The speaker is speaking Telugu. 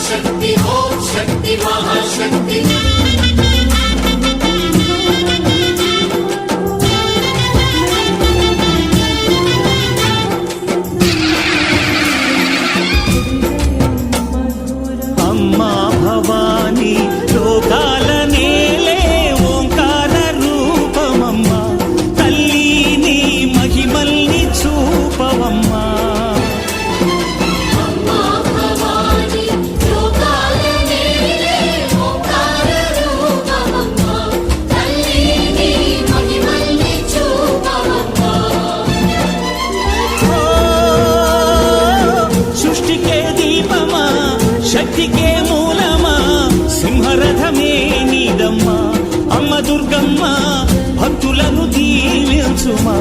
శక్తి ఓం శక్తి మహాశక్తి అమ్మా భవాని లోకాల నేలే ఓంకార రూపమమ్మా తల్లి నీ మహిమల్ని చూపవమ్మా శక్తికే మూలమా సింహరథమే నీదమ్మా అమ్మ దుర్గమ్మ భక్తులను దీవించుమా